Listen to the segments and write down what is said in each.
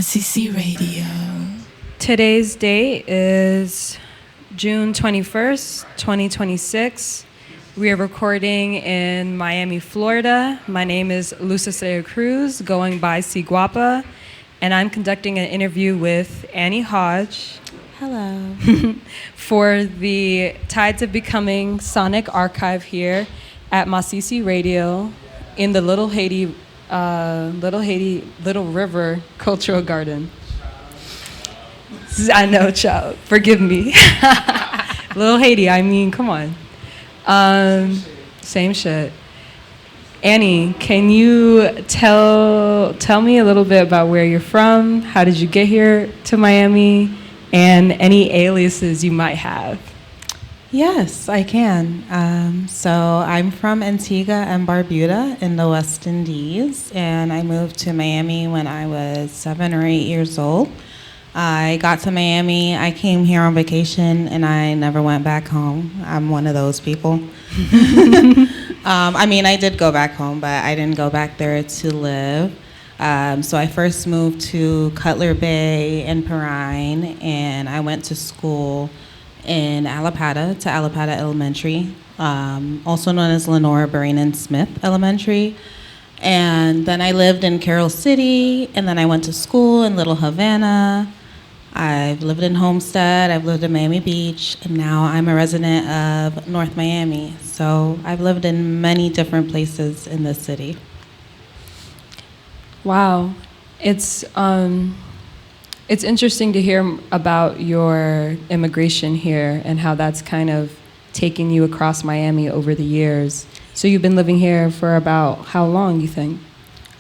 Masisi Radio. Today's date is June 21st, 2026. We are recording in Miami, Florida. My name is Lucia Cruz, going by Seaguapah, and I'm conducting an interview with Anni Hodge. Hello. For the Tides of Becoming Sonic Archive here at Masisi Radio in the Little River Cultural Garden. I know, child. Forgive me. Little Haiti, I mean, come on. Same shit. Annie, can you tell me a little bit about where you're from? How did you get here to Miami? And any aliases you might have? Yes, I can. So I'm from Antigua and Barbuda in the West Indies, and I moved to Miami when I was 7 or 8 years old. I got to Miami, I came here on vacation, and I never went back home. I'm one of those people. I did go back home, but I didn't go back there to live. So I first moved to Cutler Bay and Perrine, and I went to school in Allapattah, to Allapattah Elementary, also known as Lenora Barainen Smith Elementary. And then I lived in Carroll City, and then I went to school in Little Havana. I've lived in Homestead, I've lived in Miami Beach, and now I'm a resident of North Miami. So I've lived in many different places in this city. Wow. It's interesting to hear about your immigration here and how that's kind of taken you across Miami over the years. So you've been living here for about how long, you think?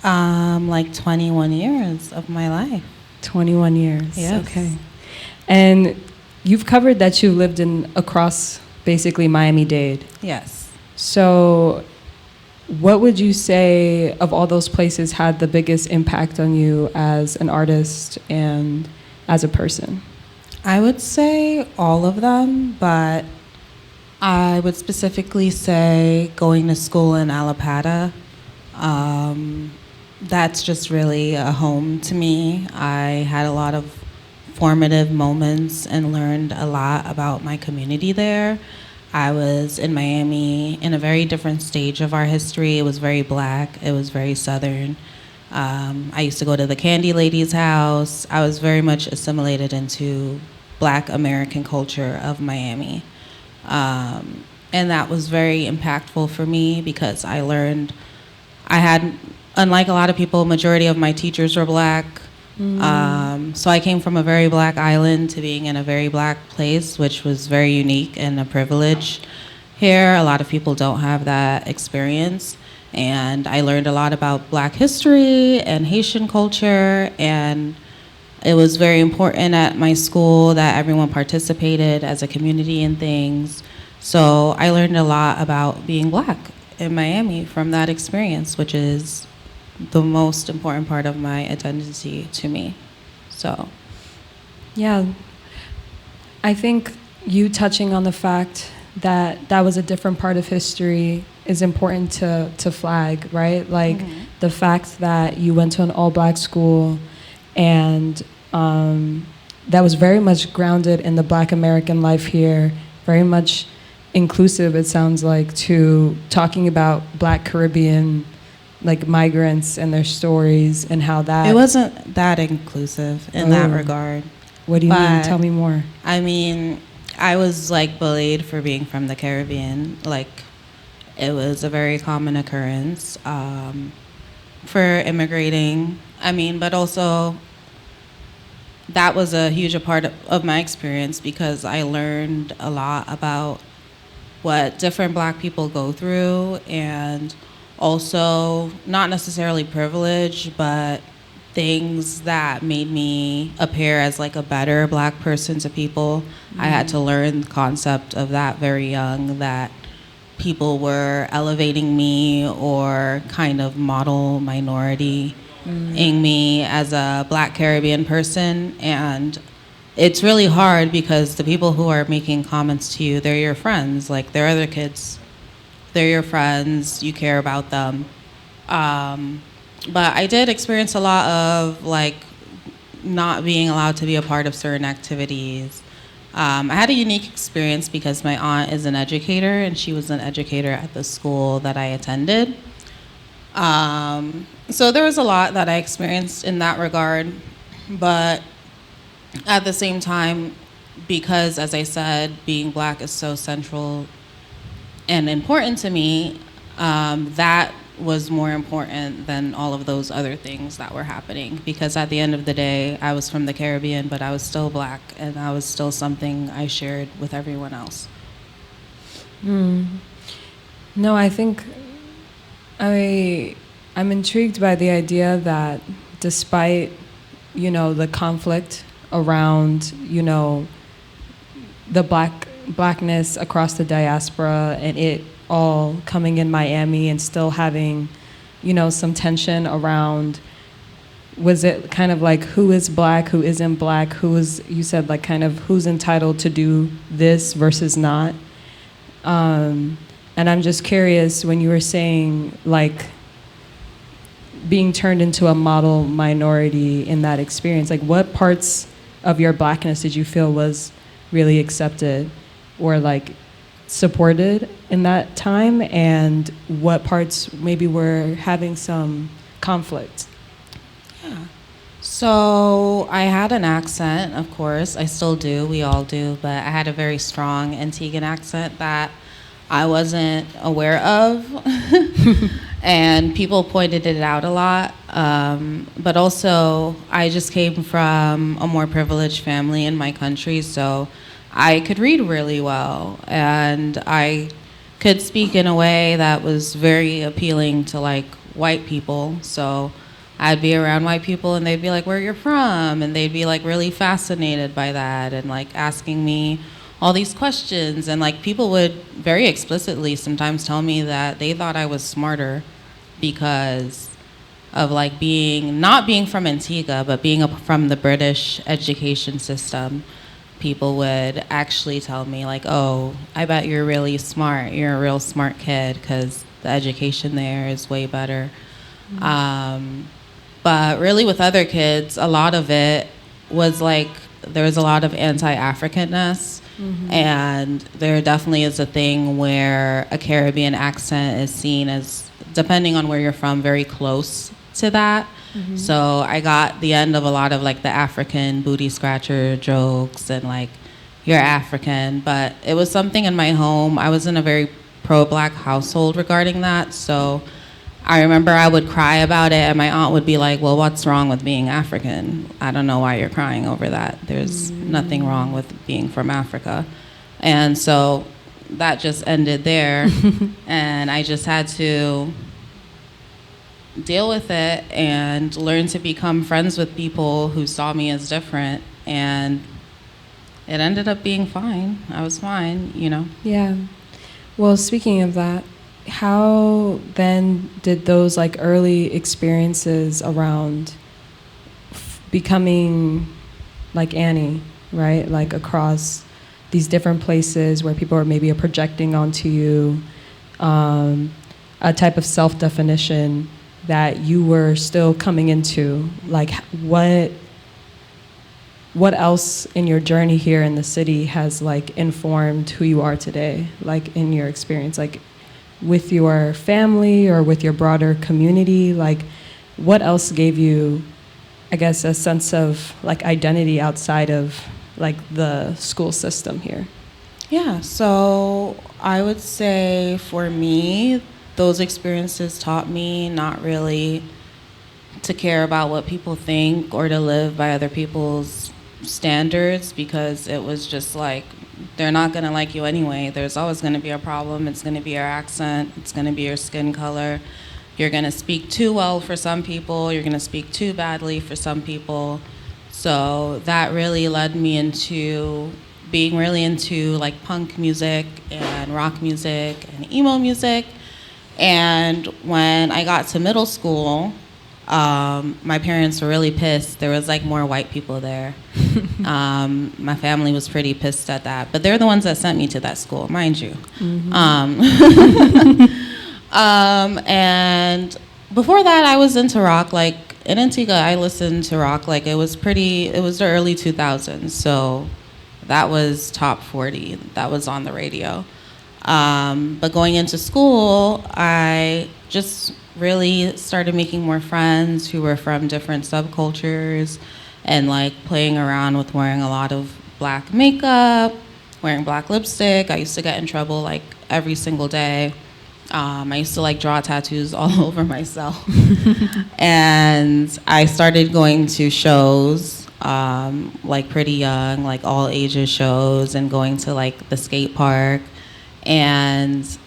Like 21 years of my life. 21 years. Yes. Okay. And you've covered that you lived across basically Miami-Dade. Yes. So what would you say of all those places had the biggest impact on you as an artist and as a person? I would say all of them, but I would specifically say going to school in Allapattah. That's just really a home to me. I had a lot of formative moments and learned a lot about my community there. I was in Miami in a very different stage of our history. It was very Black. It was very Southern. I used to go to the Candy Lady's house. I was very much assimilated into Black American culture of Miami. And that was very impactful for me because I learned unlike a lot of people, majority of my teachers were Black. So I came from a very Black island to being in a very Black place, which was very unique and a privilege here. A lot of people don't have that experience. And I learned a lot about Black history and Haitian culture, and it was very important at my school that everyone participated as a community in things. So I learned a lot about being Black in Miami from that experience, which is the most important part of my identity to me. So, yeah, I think you touching on the fact that that was a different part of history is important to flag, right? Like the fact that you went to an all-Black school and that was very much grounded in the Black American life here, very much inclusive, it sounds like, to talking about Black Caribbean like migrants and their stories and how that... It wasn't that inclusive in that regard. What do you mean? Tell me more. I mean, I was like bullied for being from the Caribbean. Like, it was a very common occurrence for immigrating. But also that was a huge part of my experience because I learned a lot about what different Black people go through, and also not necessarily privilege, but things that made me appear as like a better Black person to people. I had to learn the concept of that very young, that people were elevating me or kind of model minority in me as a Black Caribbean person. And it's really hard because the people who are making comments to you, they're your friends, like they're other kids. They're your friends, you care about them. But I did experience a lot of like not being allowed to be a part of certain activities. I had a unique experience because my aunt is an educator, and she was an educator at the school that I attended. So there was a lot that I experienced in that regard, but at the same time, because, as I said, being Black is so central and important to me, that was more important than all of those other things that were happening. Because at the end of the day, I was from the Caribbean, but I was still Black, and I was still something I shared with everyone else. No, I think I'm intrigued by the idea that despite, the conflict around, the Blackness across the diaspora and it all coming in Miami and still having, some tension around, was it kind of like who is Black, who isn't Black, you said like kind of who's entitled to do this versus not. And I'm just curious, when you were saying like being turned into a model minority in that experience, like what parts of your Blackness did you feel was really accepted or like supported in that time, and what parts maybe were having some conflict? Yeah. So I had an accent, of course. I still do. We all do. But I had a very strong Antiguan accent that I wasn't aware of. And people pointed it out a lot. But also, I just came from a more privileged family in my country, so I could read really well. And I could speak in a way that was very appealing to, like, white people. So I'd be around white people, and they'd be like, where you're from? And they'd be, like, really fascinated by that and, like, asking me all these questions. And, like, people would very explicitly sometimes tell me that they thought I was smarter because of, like, not being from Antigua, but being from the British education system. People would actually tell me, like, oh, I bet you're really smart. You're a real smart kid because the education there is way better. But really with other kids, a lot of it was like there was a lot of anti-Africanness. And there definitely is a thing where a Caribbean accent is seen as, depending on where you're from, very close to that. So I got the end of a lot of like the African booty scratcher jokes and like, you're African. But it was something in my home. I was in a very pro-Black household regarding that. So I remember I would cry about it, and my aunt would be like, well, what's wrong with being African? I don't know why you're crying over that. There's nothing wrong with being from Africa. And so that just ended there. And I just had to deal with it and learn to become friends with people who saw me as different. And it ended up being fine. I was fine, Yeah. Well, speaking of that, how then did those like early experiences around becoming like Annie, right? Like across these different places where people are maybe projecting onto you a type of self-definition that you were still coming into, like what else in your journey here in the city has like informed who you are today, like in your experience, like with your family or with your broader community? Like what else gave you, I guess, a sense of like identity outside of like the school system here? Yeah, so I would say for me, those experiences taught me not really to care about what people think or to live by other people's standards, because it was just like, they're not going to like you anyway. There's always going to be a problem. It's going to be your accent. It's going to be your skin color. You're going to speak too well for some people. You're going to speak too badly for some people. So that really led me into being really into like punk music and rock music and emo music. And when I got to middle school, my parents were really pissed. There was like more white people there. My family was pretty pissed at that, but they're the ones that sent me to that school, mind you. And before that, I was into rock. Like in Antigua, I listened to rock like it was the early 2000s, so that was top 40, that was on the radio. But going into school, I just really started making more friends who were from different subcultures and like playing around with wearing a lot of black makeup, wearing black lipstick. I used to get in trouble like every single day. I used to like draw tattoos all over myself. And I started going to shows, like pretty young, like all ages shows, and going to like the skate park and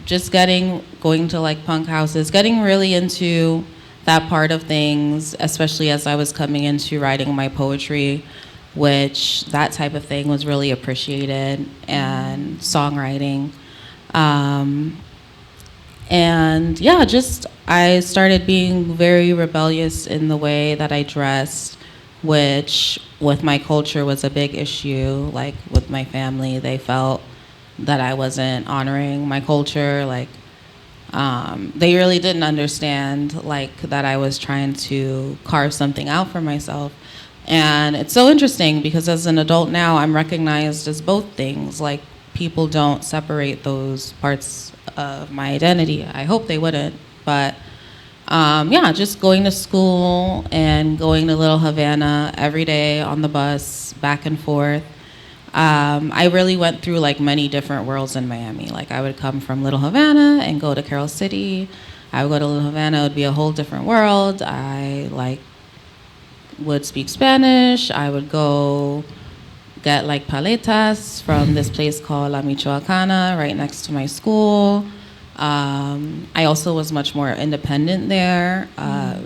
just going to like punk houses, getting really into that part of things, especially as I was coming into writing my poetry, which that type of thing was really appreciated, and songwriting. And yeah, just I started being very rebellious in the way that I dressed, which with my culture was a big issue. Like with my family, they felt that I wasn't honoring my culture. Like they really didn't understand like that I was trying to carve something out for myself. And it's so interesting because as an adult now, I'm recognized as both things. Like people don't separate those parts of my identity. I hope they wouldn't, but yeah, just going to school and going to Little Havana every day on the bus, back and forth. I really went through like many different worlds in Miami. Like I would come from Little Havana and go to Carol City. I would go to Little Havana, it would be a whole different world. I like would speak Spanish. I would go get like paletas from this place called La Michoacana right next to my school. I also was much more independent there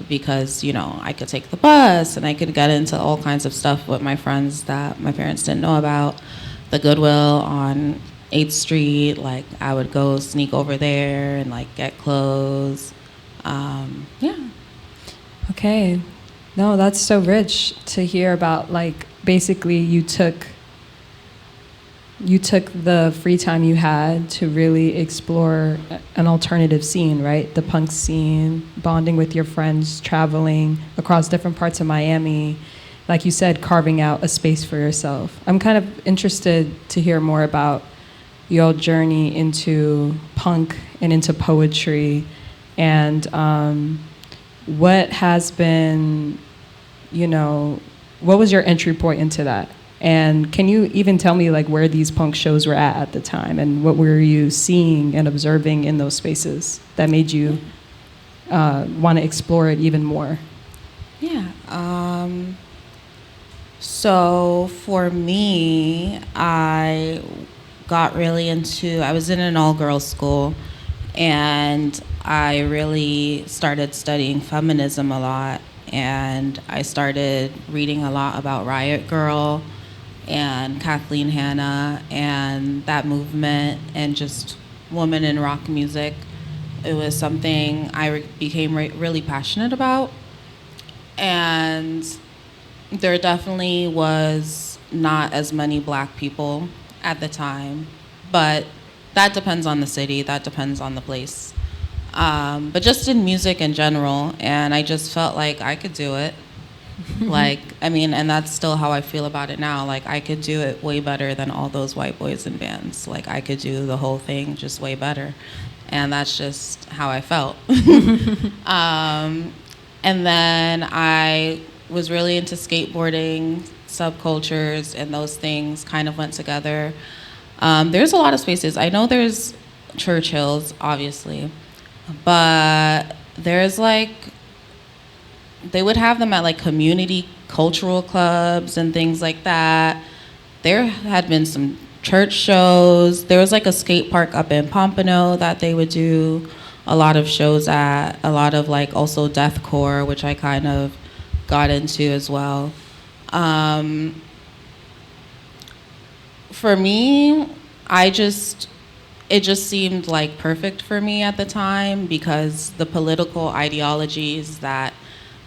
because, you know, I could take the bus and I could get into all kinds of stuff with my friends that my parents didn't know about. The Goodwill on 8th Street, like I would go sneak over there and like get clothes. Yeah. Okay. No, that's so rich to hear about. Like basically you took the free time you had to really explore an alternative scene, right? The punk scene, bonding with your friends, traveling across different parts of Miami, like you said, carving out a space for yourself. I'm kind of interested to hear more about your journey into punk and into poetry, and what has been, you know, what was your entry point into that? And can you even tell me like where these punk shows were at the time, and what were you seeing and observing in those spaces that made you want to explore it even more? Yeah. So for me, I was in an all-girls school, and I really started studying feminism a lot, and I started reading a lot about Riot Girl and Kathleen Hanna and that movement and just women in rock music. It was something I became really passionate about. And there definitely was not as many black people at the time, but that depends on the city, that depends on the place. But just in music in general, and I just felt like I could do it. Like, I mean, and that's still how I feel about it now. Like, I could do it way better than all those white boys in bands. Like, I could do the whole thing just way better. And that's just how I felt. And then I was really into skateboarding, subcultures, and those things kind of went together. There's a lot of spaces. I know there's Churchill's, obviously, but there's like, they would have them at like community cultural clubs and things like that. There had been some church shows. There was like a skate park up in Pompano that they would do a lot of shows at, a lot of like also deathcore, which I kind of got into as well. For me, it just seemed like perfect for me at the time because the political ideologies that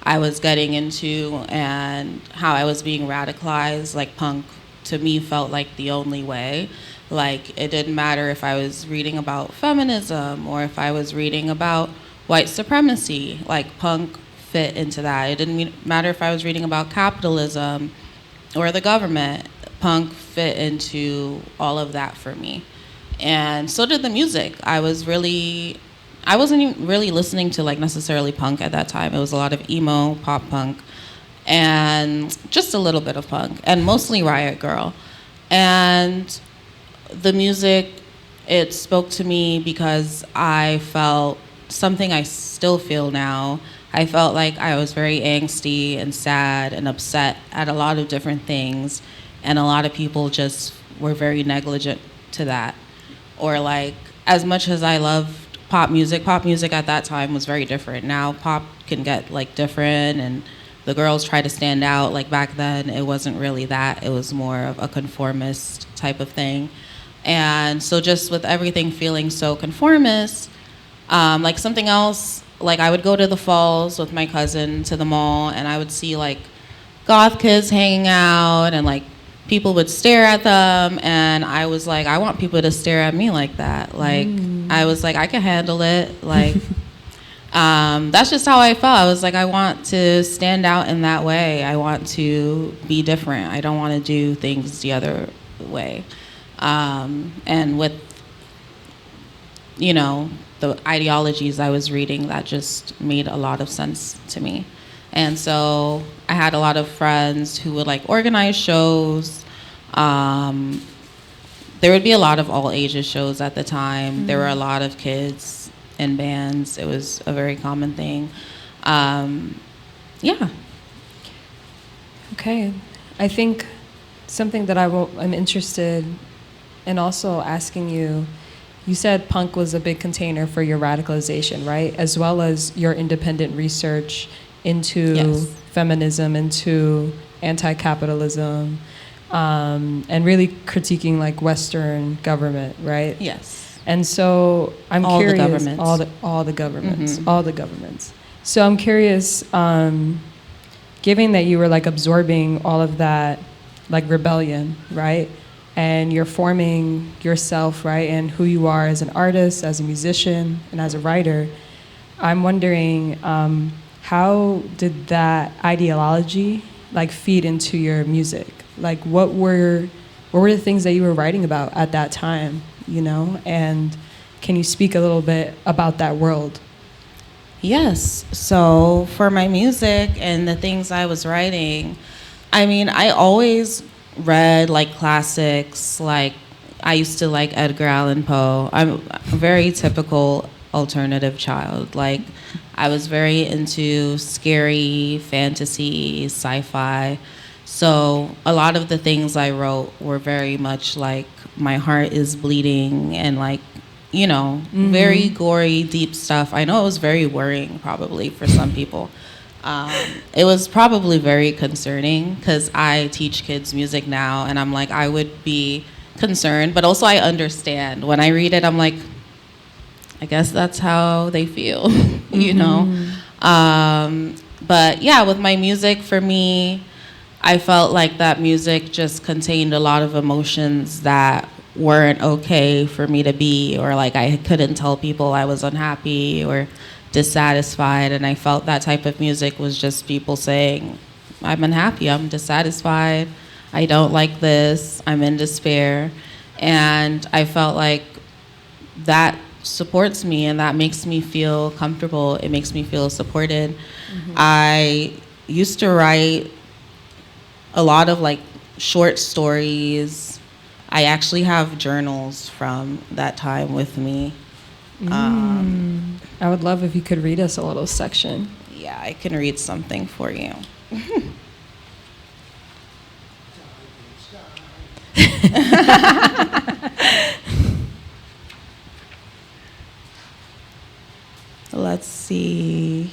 I was getting into and how I was being radicalized, like punk, to me felt like the only way. Like, it didn't matter if I was reading about feminism or if I was reading about white supremacy. Like, punk fit into that. It didn't matter if I was reading about capitalism or the government. Punk fit into all of that for me. And so did the music. I wasn't even really listening to like necessarily punk at that time. It was a lot of emo, pop punk, and just a little bit of punk, and mostly Riot Girl. And the music, it spoke to me because I felt something I still feel now. I felt like I was very angsty and sad and upset at a lot of different things, and a lot of people just were very negligent to that. Or like, as much as I loved pop music at that time was very different. Now pop can get like different, and the girls try to stand out. Like back then, it wasn't really that. It was more of a conformist type of thing. And so just with everything feeling so conformist, like something else, like I would go to the falls with my cousin to the mall, and I would see like goth kids hanging out, and like people would stare at them, and I was like, I want people to stare at me like that. Like, I was like, I can handle it. Like, that's just how I felt. I was like, I want to stand out in that way. I want to be different. I don't want to do things the other way. And with, the ideologies I was reading, that just made a lot of sense to me. And so I had a lot of friends who would like organize shows. There would be a lot of all ages shows at the time. There were a lot of kids in bands. It was a very common thing. Yeah. Okay. I think something that I'm interested in also asking you, you said punk was a big container for your radicalization, right? As well as your independent research into feminism, into anti-capitalism, and really critiquing like Western government, right? Yes. And so I'm all curious, the governments. all the governments. So I'm curious, given that you were like absorbing all of that, like rebellion, right? And you're forming yourself, right? And who you are as an artist, as a musician, and as a writer. I'm wondering, how did that ideology like feed into your music? Like what were the things that you were writing about at that time, And can you speak a little bit about that world? Yes. So for my music and the things I was writing, I mean, I always read like classics. Like I used to like Edgar Allan Poe. I'm a very typical alternative child. Like I was very into scary fantasy, sci-fi. So a lot of the things I wrote were very much like my heart is bleeding and like, very gory, deep stuff. I know it was very worrying probably for some people. It was probably very concerning because I teach kids music now, and I'm like, I would be concerned, but also I understand. When I read it, I'm like, I guess that's how they feel, But yeah, with my music, for me, I felt like that music just contained a lot of emotions that weren't okay for me to be, or like I couldn't tell people I was unhappy or dissatisfied, and I felt that type of music was just people saying, I'm unhappy, I'm dissatisfied, I don't like this, I'm in despair. And I felt like that supports me and that makes me feel comfortable. It makes me feel supported. I used to write a lot of like short stories. I actually have journals from that time with me. I would love if you could read us a little section. Yeah, I can read something for you. Let's see.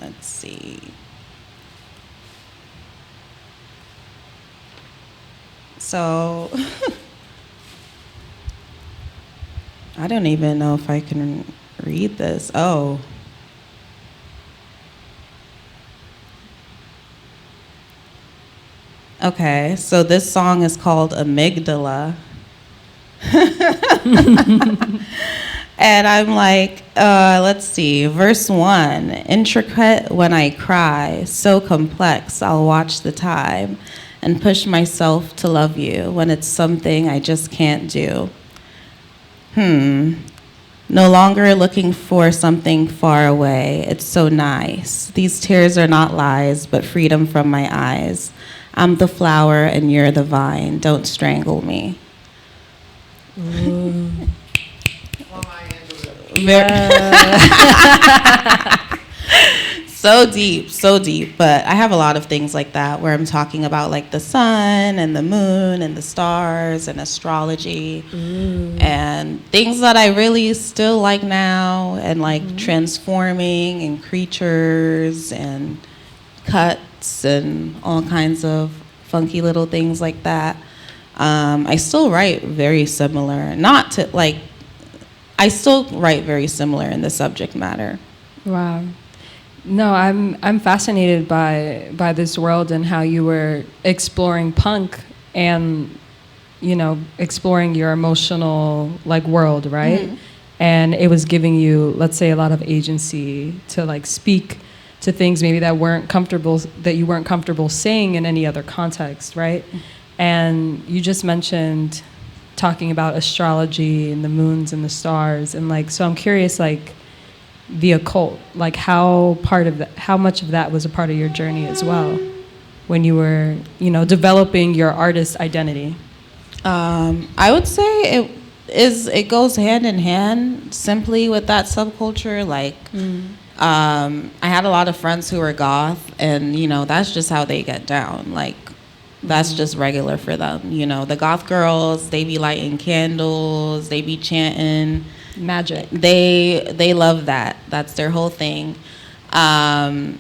Let's see. So, I don't even know if I can read this. Oh. Okay, so this song is called Amygdala. And I'm like, let's see, verse 1, intricate when I cry, so complex, I'll watch the time and push myself to love you when it's something I just can't do. No longer looking for something far away, it's so nice. These tears are not lies, but freedom from my eyes. I'm the flower and you're the vine, don't strangle me. Ooh. So deep. But I have a lot of things like that where I'm talking about like the sun and the moon and the stars and astrology and things that I really still like now, and like transforming and creatures and cuts and all kinds of funky little things like that. I still write very similar, not to like, I still write very similar in the subject matter. Wow. No, I'm fascinated by this world and how you were exploring punk and, you know, exploring your emotional like world, right? And it was giving you, let's say, a lot of agency to like speak to things maybe that you weren't comfortable saying in any other context, right? And you just mentioned talking about astrology and the moons and the stars, and like, so I'm curious, like the occult, like how much of that was a part of your journey as well when you were, you know, developing your artist identity? I would say it goes hand in hand simply with that subculture. Like, I had a lot of friends who were goth, and you know, that's just how they get down. Like, that's just regular for them. You know, the goth girls, they be lighting candles, they be chanting. Magic. They love that. That's their whole thing. I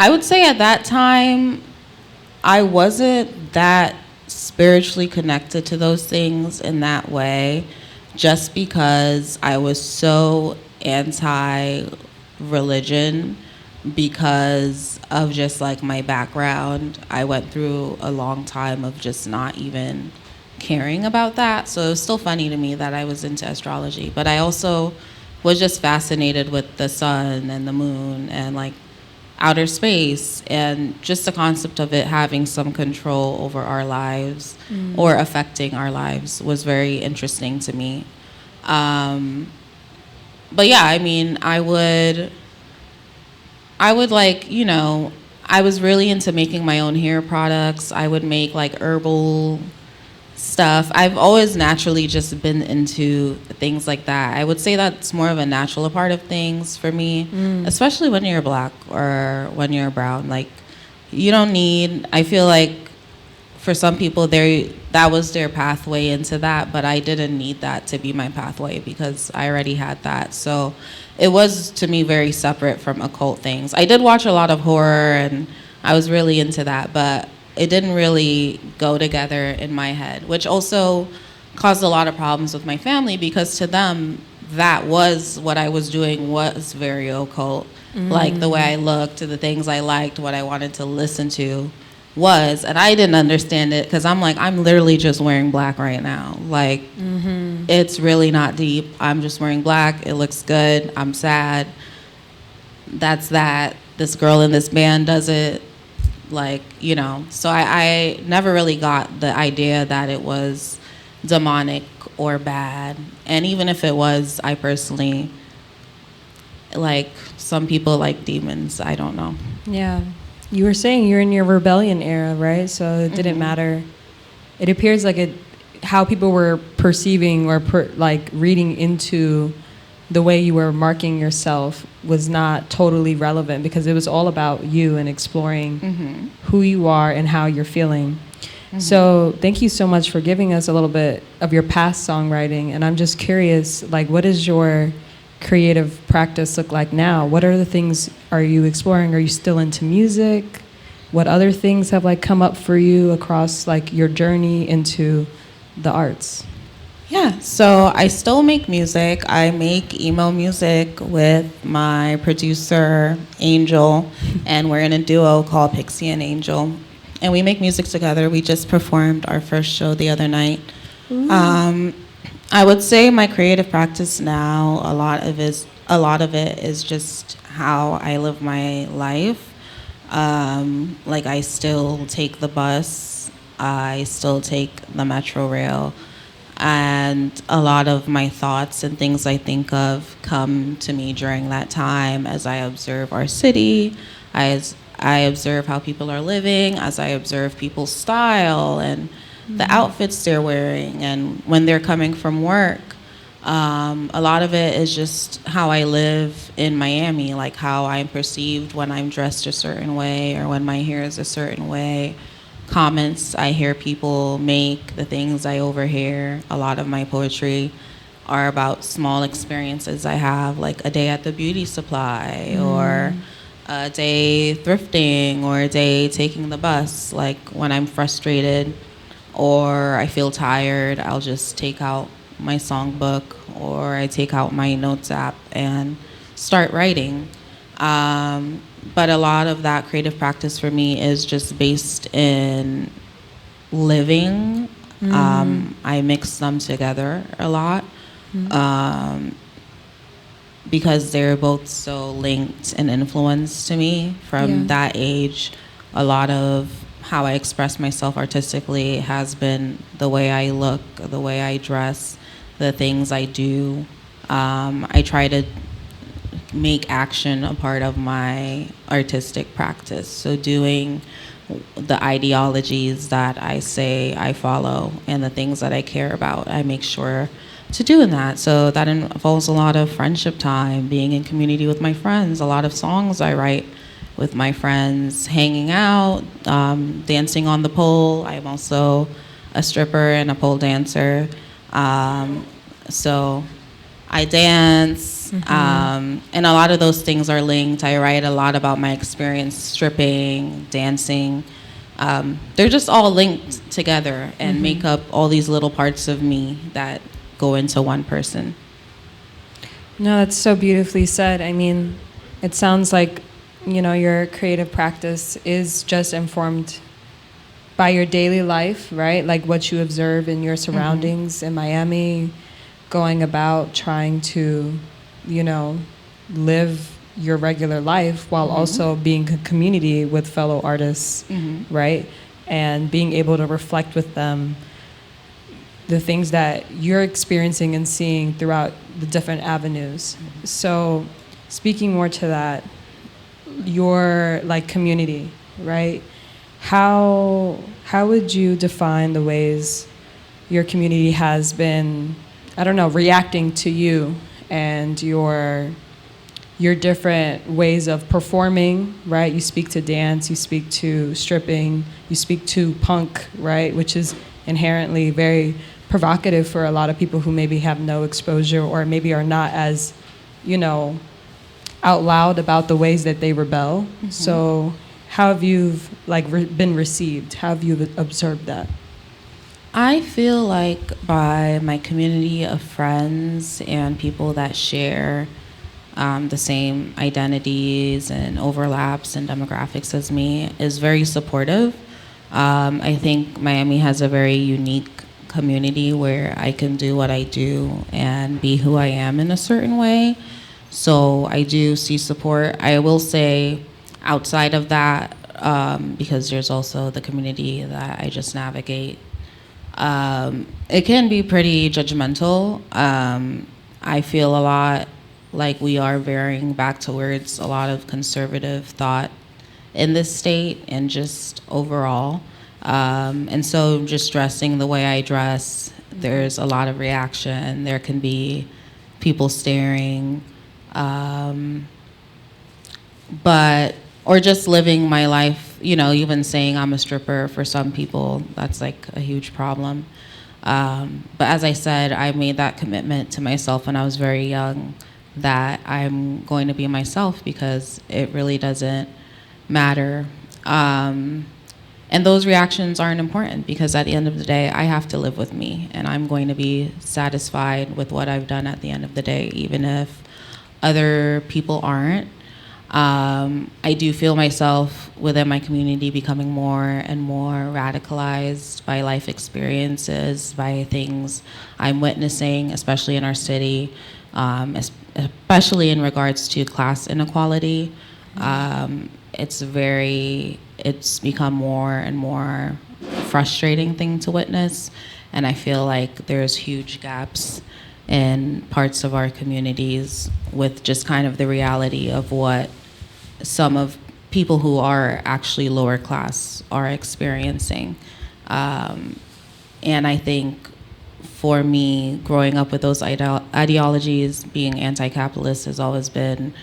would say at that time, I wasn't that spiritually connected to those things in that way, just because I was so anti-religion because of just like my background. I went through a long time of just not even caring about that. So it was still funny to me that I was into astrology, but I also was just fascinated with the sun and the moon and like outer space, and just the concept of it having some control over our lives or affecting our lives was very interesting to me. But yeah, I mean, I would like, you know, I was really into making my own hair products. I would make like herbal stuff. I've always naturally just been into things like that. I would say that's more of a natural part of things for me, especially when you're black or when you're brown. Like, you don't need, I feel like for some people that was their pathway into that, but I didn't need that to be my pathway because I already had that. So it was, to me, very separate from occult things. I did watch a lot of horror and I was really into that, but it didn't really go together in my head, which also caused a lot of problems with my family because to them, that was what I was doing was very occult. Like the way I looked, the things I liked, what I wanted to listen to was, and I didn't understand it because I'm like, I'm literally just wearing black right now. Like, it's really not deep. I'm just wearing black. It looks good. I'm sad. That's that. This girl in this band does it. Like, you know, so I never really got the idea that it was demonic or bad. And even if it was, I personally, like, some people like demons. I don't know. Yeah. You were saying you're in your rebellion era, right? So it didn't matter. It appears like how people were perceiving or like reading into the way you were marking yourself was not totally relevant because it was all about you and exploring who you are and how you're feeling. So thank you so much for giving us a little bit of your past songwriting. And I'm just curious, like, what does your creative practice look like now? What are the things are you exploring? Are you still into music? What other things have like come up for you across like your journey into the arts? Yeah, so I still make music. I make emo music with my producer, Angel, and we're in a duo called Pixie and Angel. And we make music together. We just performed our first show the other night. I would say my creative practice now, a lot of it is just how I live my life. Like I still take the bus, I still take the metro rail, and a lot of my thoughts and things I think of come to me during that time as I observe our city, as I observe how people are living, as I observe people's style and the outfits they're wearing, and when they're coming from work. A lot of it is just how I live in Miami, like how I'm perceived when I'm dressed a certain way or when my hair is a certain way. Comments I hear people make, the things I overhear. A lot of my poetry are about small experiences I have, like a day at the beauty supply or a day thrifting or a day taking the bus. Like when I'm frustrated or I feel tired, I'll just take out my songbook or I take out my notes app and start writing. But a lot of that creative practice for me is just based in living. I mix them together a lot because they're both so linked and influenced to me from that age. A lot of how I express myself artistically has been the way I look, the way I dress, the things I do. I try to make action a part of my artistic practice. So doing the ideologies that I say I follow and the things that I care about, I make sure to do in that. So that involves a lot of friendship time, being in community with my friends, a lot of songs I write with my friends, hanging out, dancing on the pole. I'm also a stripper and a pole dancer. So I dance, and a lot of those things are linked. I write a lot about my experience stripping, dancing. They're just all linked together and make up all these little parts of me that go into one person. No, that's so beautifully said. I mean, it sounds like, your creative practice is just informed by your daily life, right? Like what you observe in your surroundings in Miami, going about trying to, live your regular life while also being a community with fellow artists, right? And being able to reflect with them the things that you're experiencing and seeing throughout the different avenues. So speaking more to that, your community, right? How would you define the ways your community has been, reacting to you and your different ways of performing, right? You speak to dance, you speak to stripping, you speak to punk, right? Which is inherently very provocative for a lot of people who maybe have no exposure or maybe are not as, out loud about the ways that they rebel. So how have you been received? How have you observed that? I feel like by my community of friends and people that share the same identities and overlaps and demographics as me is very supportive. I think Miami has a very unique community where I can do what I do and be who I am in a certain way. So I do see support. I will say outside of that, because there's also the community that I just navigate, it can be pretty judgmental. I feel a lot like we are veering back towards a lot of conservative thought in this state and just overall. And so just dressing the way I dress, there's a lot of reaction. There can be people staring, or just living my life, even saying I'm a stripper for some people, that's like a huge problem. But as I said, I made that commitment to myself when I was very young that I'm going to be myself because it really doesn't matter. And those reactions aren't important because at the end of the day, I have to live with me and I'm going to be satisfied with what I've done at the end of the day, even if other people aren't. I do feel myself within my community becoming more and more radicalized by life experiences, by things I'm witnessing, especially in our city, especially in regards to class inequality. It's become more and more frustrating thing to witness, and I feel like there's huge gaps in parts of our communities with just kind of the reality of what some of people who are actually lower class are experiencing. And I think for me, growing up with those ideologies, being anti-capitalist has always been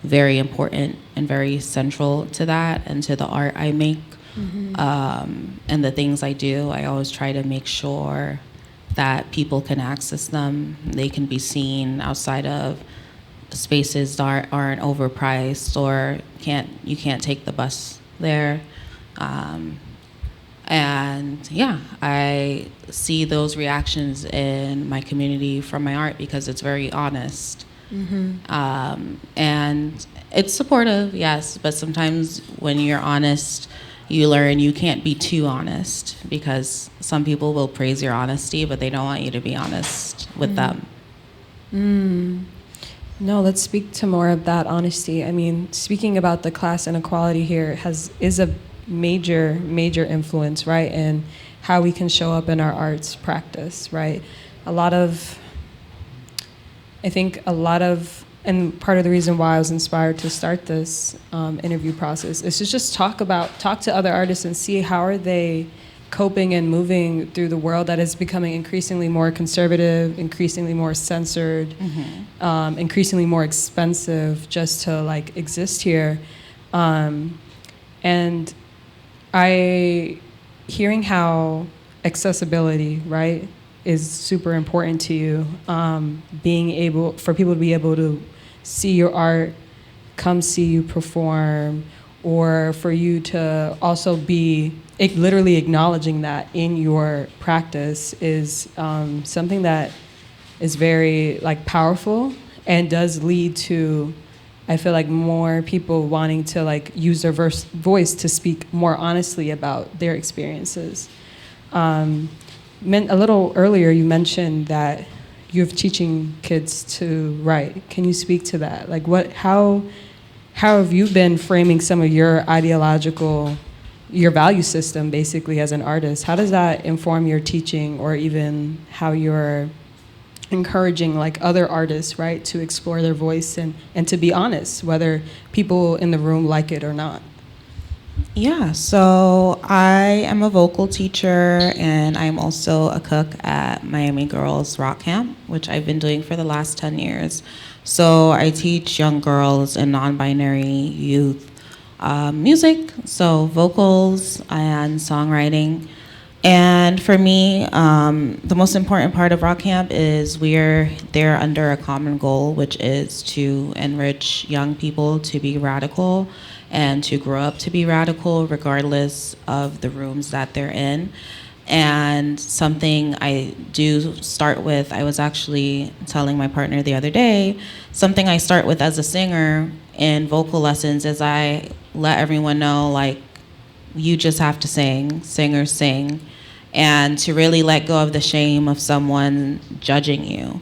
very important and very central to that and to the art I make. And the things I do. I always try to make sure that people can access them. They can be seen outside of spaces that aren't overpriced, or you can't take the bus there. And yeah, I see those reactions in my community from my art because it's very honest. And it's supportive, yes, but sometimes when you're honest, you learn you can't be too honest, because some people will praise your honesty, but they don't want you to be honest with them. No, let's speak to more of that honesty. I mean, speaking about the class inequality here is a major influence, right, in how we can show up in our arts practice, right? And part of the reason why I was inspired to start this interview process is to just talk to other artists and see how are they coping and moving through the world that is becoming increasingly more conservative, increasingly more censored, increasingly more expensive just to like exist here. And hearing how accessibility, right, is super important to you, for people to be able to see your art, come see you perform, or for you to also be literally acknowledging that in your practice is something that is very like powerful and does lead to, I feel like, more people wanting to like use their voice to speak more honestly about their experiences. A little earlier, you mentioned that you're teaching kids to write. Can you speak to that? Like, how have you been framing some of your your value system, basically, as an artist? How does that inform your teaching, or even how you're encouraging like other artists, right, to explore their voice and to be honest, whether people in the room like it or not? Yeah, so I am a vocal teacher, and I'm also a cook at Miami Girls Rock Camp, which I've been doing for the last 10 years. So I teach young girls and non-binary youth music, so vocals and songwriting. And for me, the most important part of Rock Camp is we're there under a common goal, which is to enrich young people to be radical and to grow up to be radical regardless of the rooms that they're in. And something I do start with, I was actually telling my partner the other day, something I start with as a singer in vocal lessons is I let everyone know, like, you just have to sing, singers sing, and to really let go of the shame of someone judging you.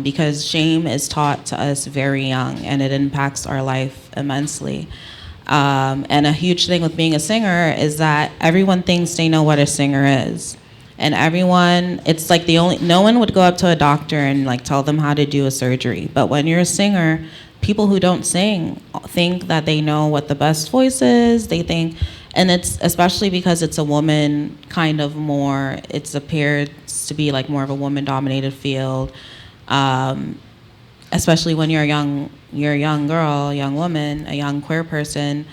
Because shame is taught to us very young, and it impacts our life immensely. And a huge thing with being a singer is that everyone thinks they know what a singer is. And it's like no one would go up to a doctor and like tell them how to do a surgery. But when you're a singer, people who don't sing think that they know what the best voice is. They think, and it's especially because it's a woman kind of more, it's appeared to be like more of a woman-dominated field. Especially when you're a young girl, a young woman, a young queer person,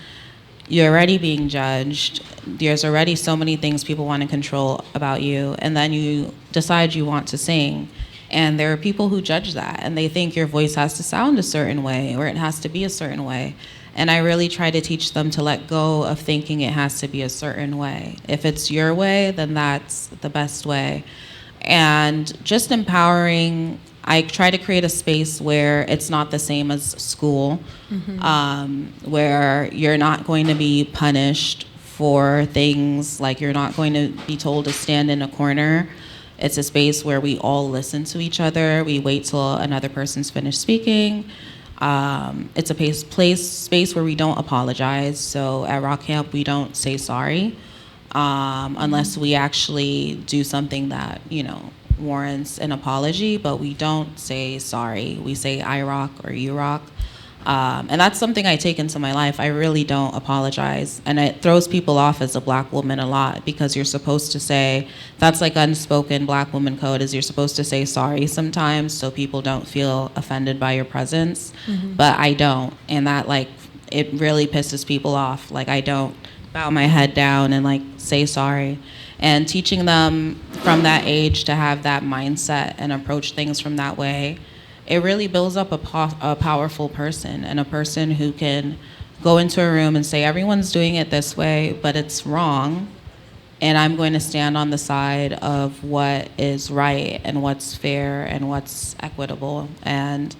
you're already being judged. There's already so many things people want to control about you, and then you decide you want to sing, and there are people who judge that, and they think your voice has to sound a certain way, or it has to be a certain way. And I really try to teach them to let go of thinking it has to be a certain way. If it's your way, then that's the best way. And just empowering I try to create a space where it's not the same as school, where you're not going to be punished for things, like you're not going to be told to stand in a corner. It's a space where we all listen to each other. We wait till another person's finished speaking. It's a space where we don't apologize. So at Rock Camp, we don't say sorry unless we actually do something that, warrants an apology, but we don't say sorry. We say I rock or you rock. And that's something I take into my life. I really don't apologize. And it throws people off as a black woman a lot, because you're supposed to say, that's like unspoken black woman code, is you're supposed to say sorry sometimes so people don't feel offended by your presence. But I don't. And that, like, it really pisses people off. Like, I don't bow my head down and, like, say sorry. And teaching them from that age to have that mindset and approach things from that way, it really builds up a powerful person, and a person who can go into a room and say, everyone's doing it this way, but it's wrong, and I'm going to stand on the side of what is right and what's fair and what's equitable. And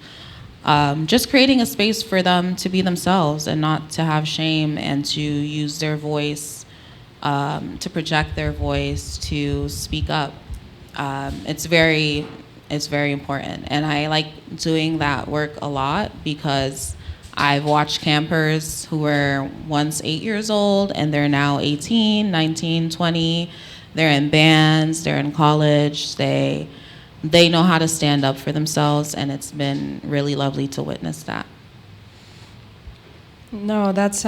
just creating a space for them to be themselves and not to have shame, and to use their voice, to project their voice, to speak up. It's very important. And I like doing that work a lot, because I've watched campers who were once 8 years old and they're now 18, 19, 20. They're in bands, they're in college, they know how to stand up for themselves, and it's been really lovely to witness that. No, that's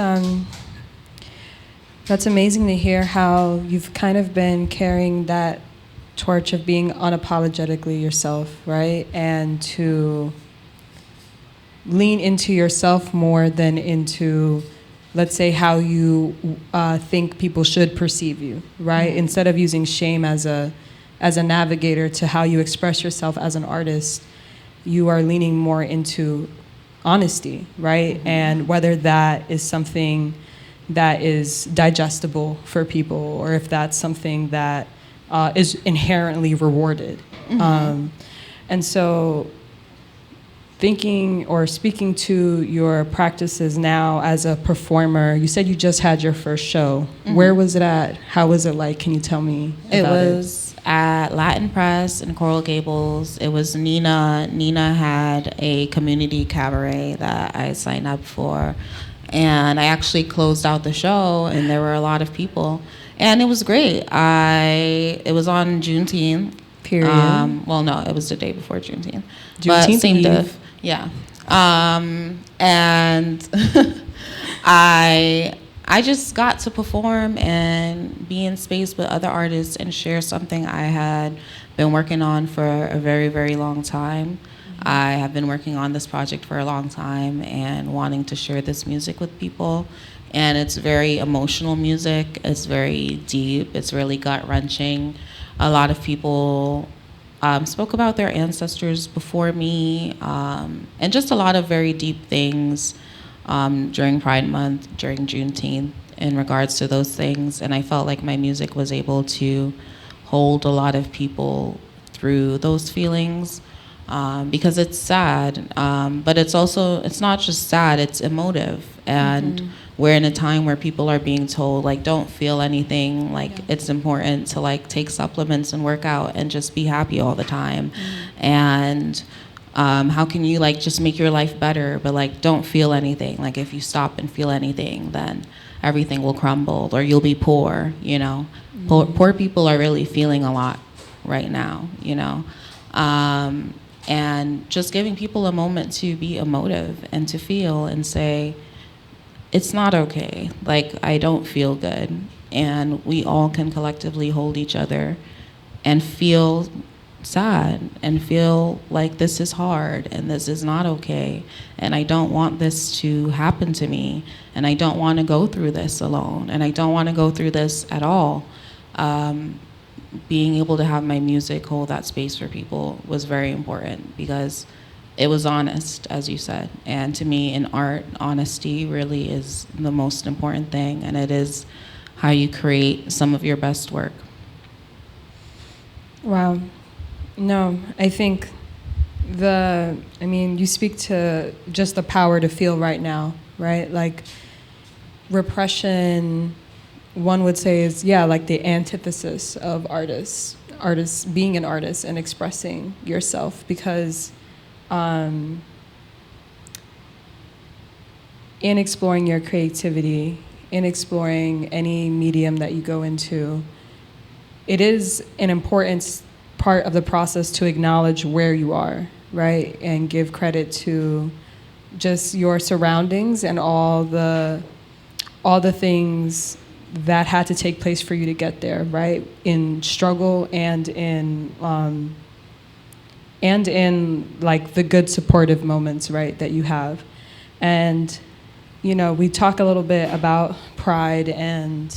amazing to hear how you've kind of been carrying that torch of being unapologetically yourself, right? And to lean into yourself more than into, let's say, how you think people should perceive you, right? Instead of using shame as a navigator to how you express yourself as an artist, you are leaning more into honesty, right? And whether that is something that is digestible for people, or if that's something that is inherently rewarded. And so thinking or speaking to your practices now as a performer, you said you just had your first show. Where was it at? How was it like? Can you tell me about it? It was at Latin Press in Coral Gables. It was Nina. Nina had a community cabaret that I signed up for. And I actually closed out the show, and there were a lot of people. And it was great. It was on Juneteenth. Period. Well, no, it was the day before Juneteenth. Juneteenth but same diff. Yeah. And I just got to perform and be in space with other artists and share something I had been working on for a very, very long time. I have been working on this project for a long time and wanting to share this music with people. And it's very emotional music. It's very deep. It's really gut-wrenching. A lot of people spoke about their ancestors before me, and just a lot of very deep things during Pride Month, during Juneteenth, in regards to those things. And I felt like my music was able to hold a lot of people through those feelings. Because it's sad, but it's not just sad, it's emotive. And we're in a time where people are being told, like, don't feel anything, like it's important to, like, take supplements and work out and just be happy all the time. And how can you, like, just make your life better, but, like, don't feel anything. Like, if you stop and feel anything, then everything will crumble, or you'll be poor, Poor people are really feeling a lot right now, and just giving people a moment to be emotive and to feel and say, it's not okay. Like, I don't feel good. And we all can collectively hold each other and feel sad and feel like this is hard and this is not okay. And I don't want this to happen to me. And I don't want to go through this alone. And I don't want to go through this at all. Being able to have my music hold that space for people was very important, because it was honest, as you said. And to me, in art, honesty really is the most important thing, and it is how you create some of your best work. Wow. No, I think You speak to just the power to feel right now, right? Like repression, one would say is, like the antithesis of artists being an artist and expressing yourself, because in exploring your creativity, in exploring any medium that you go into, it is an important part of the process to acknowledge where you are, right? And give credit to just your surroundings and all the things that had to take place for you to get there, right? In struggle and in like the good supportive moments, right, that you have. And we talk a little bit about Pride and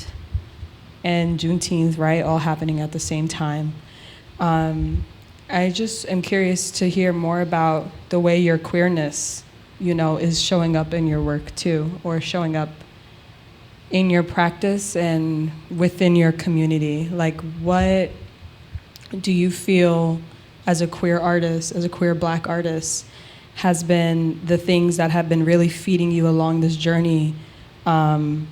Juneteenth, right, all happening at the same time. I just am curious to hear more about the way your queerness, is showing up in your work too, or showing up in your practice and within your community. Like, what do you feel as a queer artist, as a queer Black artist, has been the things that have been really feeding you along this journey, and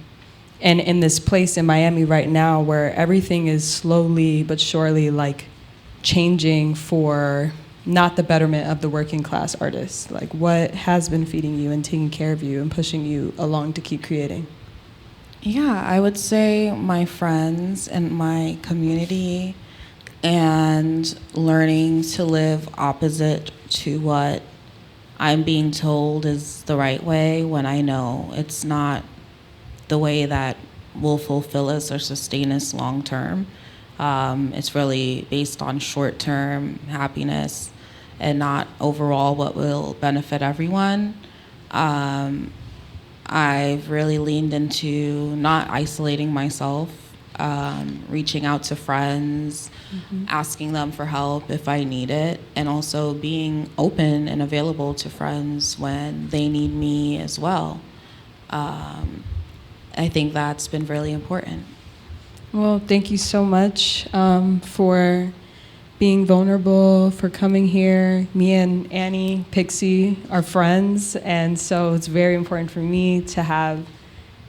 in this place in Miami right now where everything is slowly but surely like changing for not the betterment of the working class artists? Like, what has been feeding you and taking care of you and pushing you along to keep creating? Yeah, I would say my friends and my community, and learning to live opposite to what I'm being told is the right way when I know it's not the way that will fulfill us or sustain us long term. It's really based on short term happiness and not overall what will benefit everyone. I've really leaned into not isolating myself, reaching out to friends, asking them for help if I need it, and also being open and available to friends when they need me as well. I think that's been really important. Well, thank you so much for being vulnerable, for coming here. Me and Annie, Pixie are friends, and so it's very important for me to have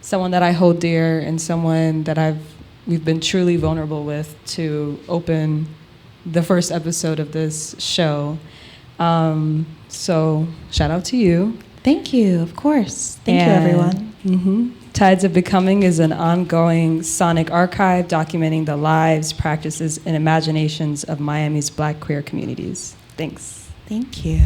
someone that I hold dear and someone that we've been truly vulnerable with to open the first episode of this show. So shout out to you. Thank you, of course. Thank you, everyone. Tides of Becoming is an ongoing sonic archive documenting the lives, practices, and imaginations of Miami's Black queer communities. Thanks. Thank you.